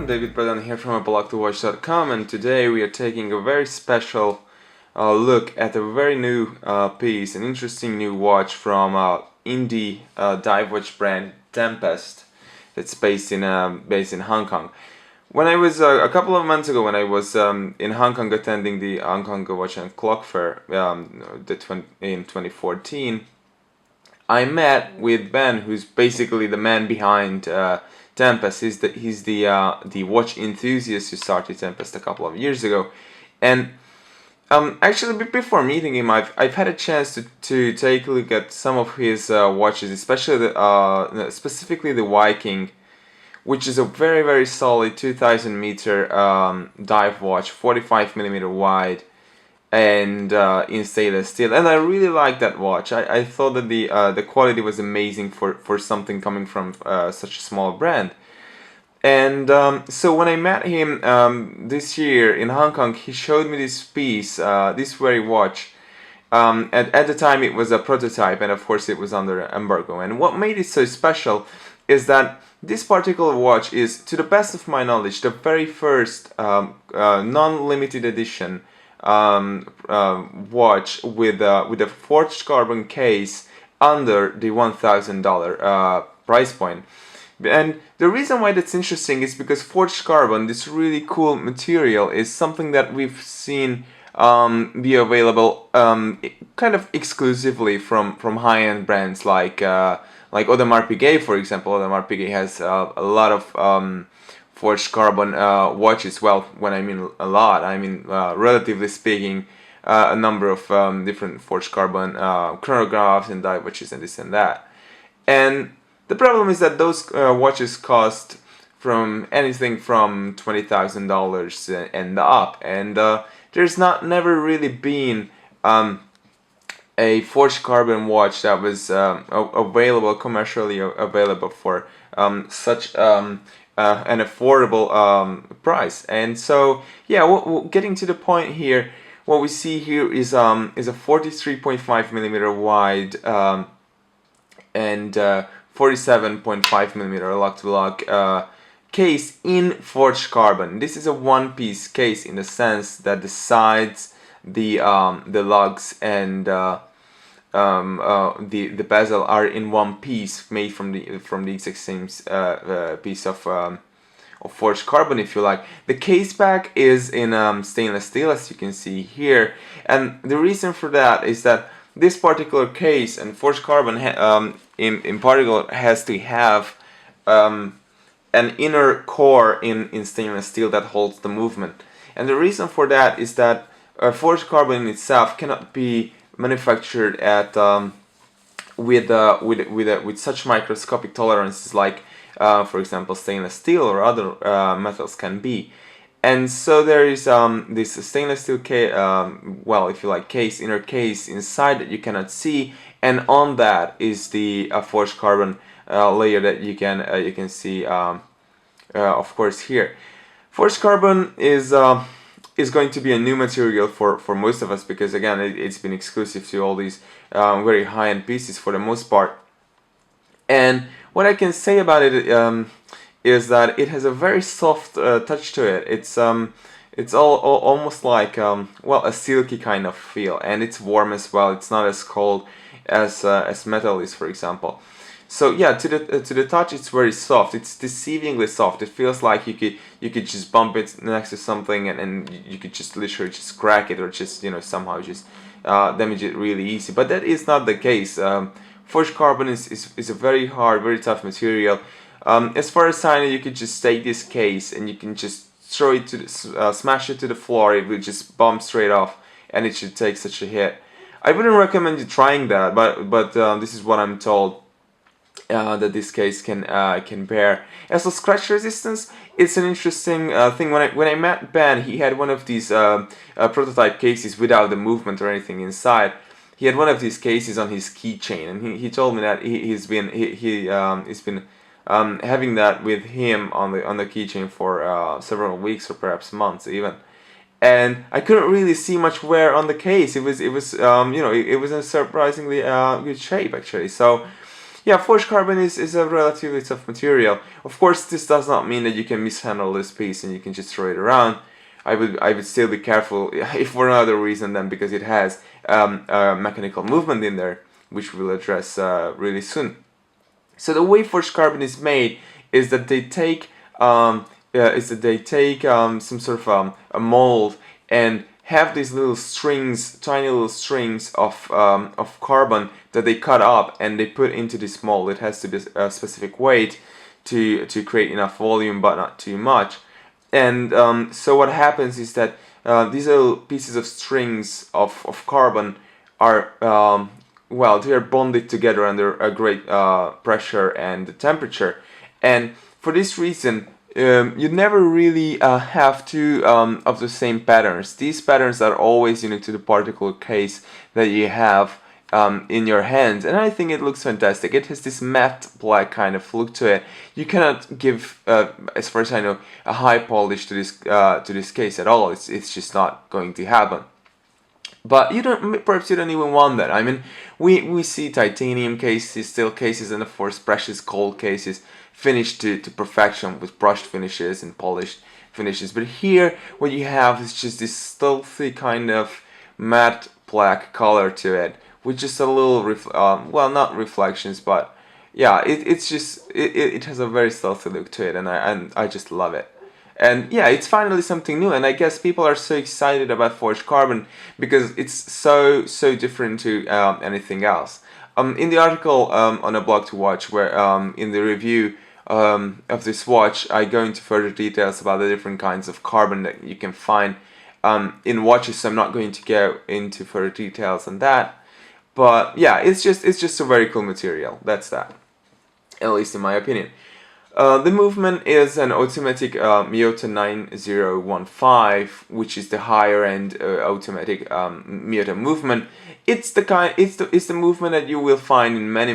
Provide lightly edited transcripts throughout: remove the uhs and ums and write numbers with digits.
Bredan here from aBlogtoWatch.com, and today we are taking a very special look at a very new piece, an interesting new watch from indie dive watch brand Tempest that's based in Hong Kong. When I was a couple of months ago, when I was in Hong Kong attending the Hong Kong Watch and Clock Fair in 2014, I met with Ben, who's basically the man behind Tempest. He's the watch enthusiast who started Tempest a couple of years ago, and actually before meeting him, I've had a chance to take a look at some of his watches, especially specifically the Viking, which is a very solid 2000 meter dive watch, 45mm wide, and in stainless steel, and I really like that watch. I thought that the quality was amazing for something coming from such a small brand. And so when I met him this year in Hong Kong, he showed me this piece, this very watch. At the time it was a prototype, and of course it was under embargo. And what made it so special is that this particular watch is, to the best of my knowledge, the very first non-limited edition watch with a forged carbon case under the $1,000 price point. And the reason why that's interesting is because forged carbon, this really cool material, is something that we've seen be available kind of exclusively from high-end brands like Audemars Piguet, for example. Audemars Piguet has a lot of forged carbon watches. Well, when I mean a lot, I mean relatively speaking, a number of different forged carbon chronographs and dive watches and this and that. And the problem is that those watches cost from anything from $20,000 and up, and there's never really been a forged carbon watch that was commercially available for such an affordable price. And so, yeah, getting to the point here, what we see here is a 43.5mm wide and 47.5mm lock-to-lock case in forged carbon. This is a one-piece case in the sense that the sides, the lugs, and the bezel are in one piece, made from the exact same piece of forged carbon, if you like. The case back is in stainless steel, as you can see here, and the reason for that is that this particular case and forged carbon in particular has to have an inner core in stainless steel that holds the movement. And the reason for that is that forged carbon in itself cannot be manufactured at with such microscopic tolerances like for example stainless steel or other metals can be. And so there is this stainless steel well, if you like, inner case inside that you cannot see, and on that is the forged carbon layer that you can see of course here. Forged carbon is going to be a new material for most of us, because again it's been exclusive to all these very high-end pieces for the most part. And what I can say about it is that it has a very soft touch to it. It's almost like well, a silky kind of feel, and it's warm as well. It's not as cold as metal is, for example. So yeah, to the touch, it's very soft. It's deceivingly soft. It feels like you could just bump it next to something and you could just literally just crack it, or just, you know, somehow just damage it really easy. But that is not the case. Forged carbon is a very hard, very tough material. As far as I know, you could just take this case and you can just throw it smash it to the floor. It will just bump straight off, and it should take such a hit. I wouldn't recommend you trying that, but this is what I'm told that this case can bear. As for scratch resistance, it's an interesting thing. When I met Ben, he had one of these prototype cases without the movement or anything inside. He had one of these cases on his keychain, and he told me that he's been having that with him on the keychain for several weeks or perhaps months even. And I couldn't really see much wear on the case. It was you know, it was in surprisingly good shape actually. So yeah, forged carbon is a relatively tough material. Of course, this does not mean that you can mishandle this piece and you can just throw it around. I would still be careful, if for another reason than because it has mechanical movement in there, which we'll address really soon. So the way forged carbon is made is that they take some sort of a mold and have these little strings, tiny little strings of carbon that they cut up and they put into this mold. It has to be a specific weight to create enough volume, but not too much. And so what happens is that these little pieces of strings of carbon are well, they are bonded together under a great pressure and temperature, and for this reason you never really have two of the same patterns. These patterns are always unique to the particular case that you have in your hands, and I think it looks fantastic. It has this matte black kind of look to it. You cannot give, as far as I know, a high polish to this case at all. It's just not going to happen. But perhaps you don't even want that. I mean, we see titanium cases, steel cases, and of course precious gold cases finished to perfection with brushed finishes and polished finishes. But here, what you have is just this stealthy kind of matte black color to it, with just a little, well, not reflections, but yeah, it has a very stealthy look to it, and I just love it. And yeah, it's finally something new, and I guess people are so excited about forged carbon because it's so different to anything else. In the article on aBlogtoWatch, where in the review of this watch, I go into further details about the different kinds of carbon that you can find in watches. So I'm not going to go into further details on that. But yeah, it's just a very cool material. That's that, at least in my opinion. The movement is an automatic Miyota 9015, which is the higher end automatic Miyota movement. It's the movement that you will find in many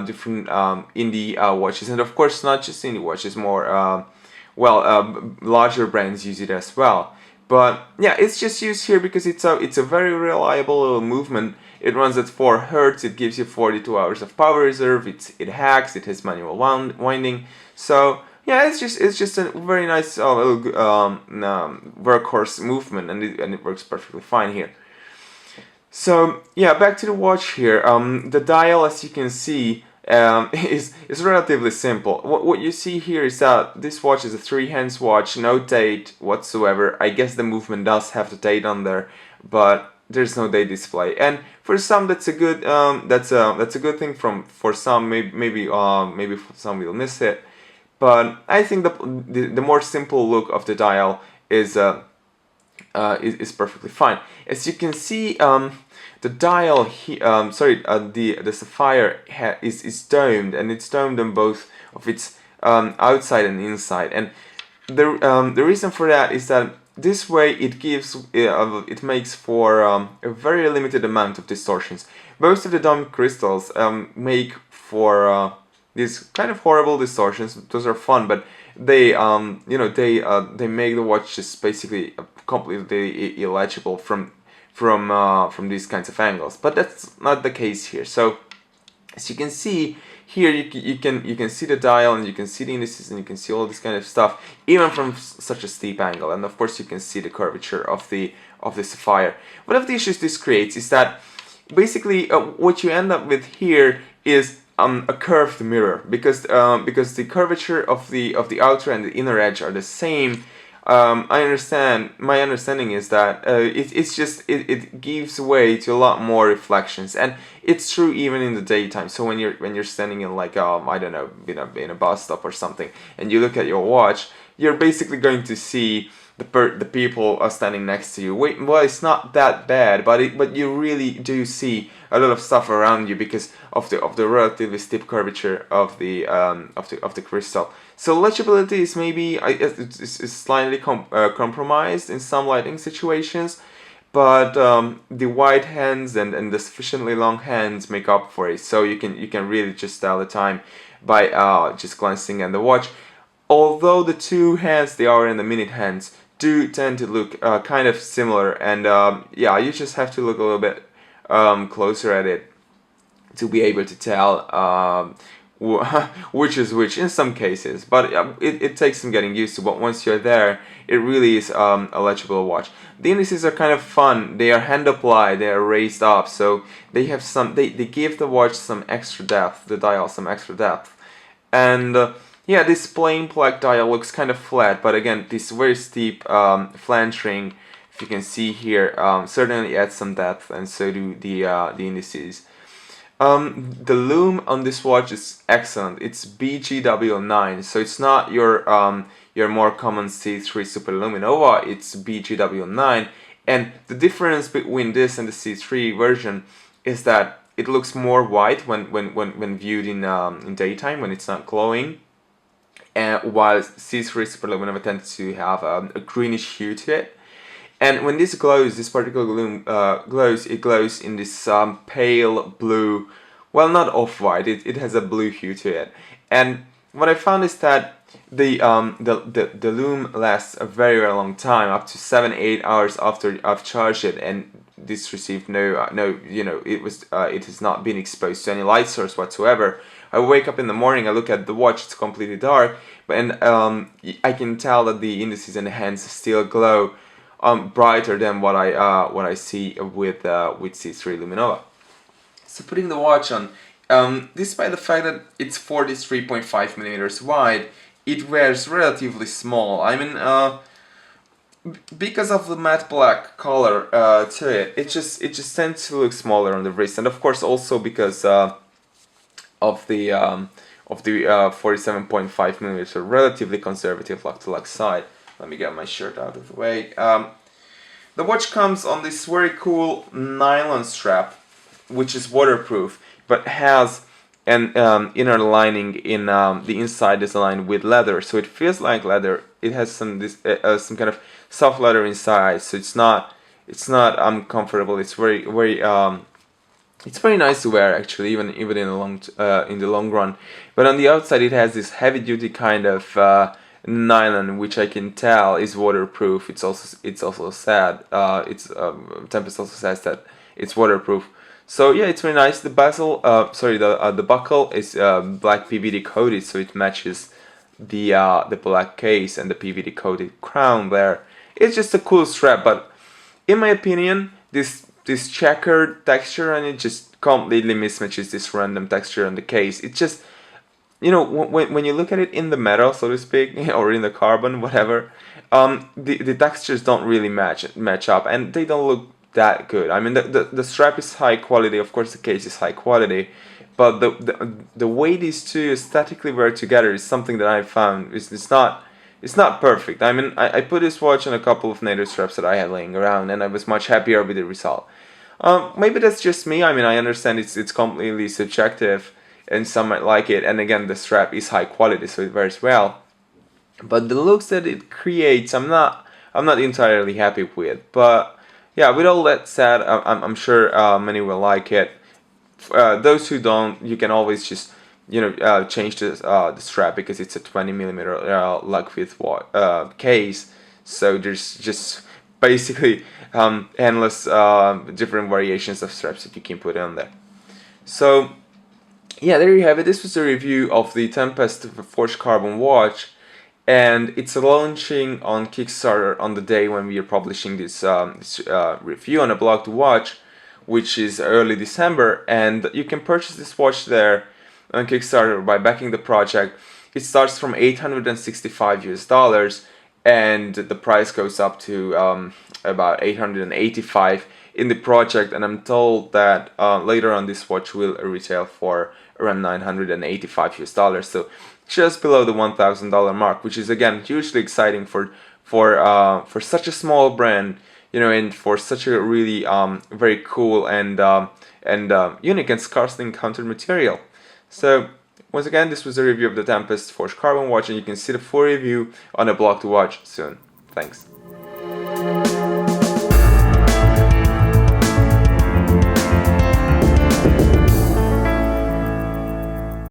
different indie watches, and of course not just indie watches, more larger brands use it as well. But yeah, it's just used here because it's a very reliable little movement. It runs at 4 Hz. It gives you 42 hours of power reserve. It hacks. It has manual winding. So yeah, it's just a very nice little workhorse movement, and it works perfectly fine here. So yeah, back to the watch here. The dial, as you can see, is relatively simple. What you see here is that this watch is a 3-hands watch, no date whatsoever. I guess the movement does have the date on there, but there's no date display. And for some, that's a good that's a good thing. For some, maybe some will miss it. But I think the more simple look of the dial is perfectly fine. As you can see, the dial the sapphire is domed, and it's domed on both of its outside and inside. And the reason for that is that this way it makes for a very limited amount of distortions. Most of the domed crystals make for these kind of horrible distortions. Those are fun, but they they make the watch just basically completely illegible from these kinds of angles. But that's not the case here. So as you can see here, you can see the dial, and you can see the indices, and you can see all this kind of stuff even from such a steep angle. And of course you can see the curvature of the sapphire. One of the issues this creates is that basically what you end up with here is a curved mirror, because the curvature of the outer and the inner edge are the same. My understanding is that it gives way to a lot more reflections, and it's true even in the daytime. So when you're standing in, like I don't know, in a bus stop or something, and you look at your watch, you're basically going to see the people are standing next to you. Well, it's not that bad, but you really do see a lot of stuff around you because of the relatively steep curvature of the crystal. So legibility is maybe is slightly compromised in some lighting situations, but the wide hands and the sufficiently long hands make up for it. So you can really just tell the time by just glancing at the watch. Although the two hands, the hour and the minute hands, do tend to look kind of similar, and yeah, you just have to look a little bit closer at it to be able to tell which is which in some cases, but it takes some getting used to. But once you're there, it really is a legible watch. The indices are kind of fun. They are hand applied, they are raised up, so they have some, they give the watch some extra depth, the dial some extra depth. And yeah, this plain black dial looks kind of flat, but again, this very steep flange ring, if you can see here, certainly adds some depth, and so do the indices. The lume on this watch is excellent. It's BGW9, so it's not your more common C3 Superluminova. It's BGW9, and the difference between this and the C3 version is that it looks more white when viewed in daytime, when it's not glowing, and while C3 Superluminova tends to have a greenish hue to it. And when this glows, this particular lume glows, it glows in this pale blue, well, not off-white, it has a blue hue to it. And what I found is that the lume lasts a very, very long time, up to 7-8 hours after I've charged it, and this received no, you know, it has not been exposed to any light source whatsoever. I wake up in the morning, I look at the watch, it's completely dark, and I can tell that the indices and the hands still glow brighter than what I see with C3 Luminova. So putting the watch on, despite the fact that it's 43.5 millimeters wide, it wears relatively small. I mean, because of the matte black color to it, it just tends to look smaller on the wrist, and of course also because of the 47.5 millimeter relatively conservative lug-to-lug side. Let me get my shirt out of the way. The watch comes on this very cool nylon strap, which is waterproof, but has an inner lining in the inside is aligned with leather, so it feels like leather. It has some kind of soft leather inside, so it's not uncomfortable. It's very it's very nice to wear actually, even in the long run. But on the outside, it has this heavy duty kind of nylon, which I can tell is waterproof. It's also sad. Tempest also says that it's waterproof. So yeah, it's very nice. The bezel, the buckle is black PVD coated, so it matches the black case and the PVD coated crown there. It's just a cool strap, but in my opinion, this checkered texture on it just completely mismatches this random texture on the case. It just, you know, when you look at it in the metal, so to speak, or in the carbon, whatever, the textures don't really match up, and they don't look that good. I mean, the strap is high quality, of course the case is high quality, but the way these two aesthetically wear together is something that I found it's not perfect. I mean, I put this watch on a couple of native straps that I had laying around, and I was much happier with the result. Maybe that's just me. I mean, I understand it's completely subjective, and some might like it. And again, the strap is high quality, so it wears well. But the looks that it creates, I'm not entirely happy with. But yeah, with all that said, I'm sure many will like it. Those who don't, you can always just change the strap, because it's a 20 millimeter lug width case. So there's just basically endless different variations of straps that you can put on there. So yeah, there you have it. This was a review of the Tempest Forged Carbon watch, and it's launching on Kickstarter on the day when we are publishing this review on aBlogtoWatch, which is early December, and you can purchase this watch there on Kickstarter by backing the project. It starts from $865 and the price goes up to about $885 in the project, and I'm told that later on this watch will retail for around $985, so just below the $1,000 mark, which is again hugely exciting for such a small brand, and for such a really very cool and unique and scarcely encountered material. So once again, this was a review of the Tempest Forged Carbon watch, and you can see the full review on aBlogtoWatch soon. Thanks.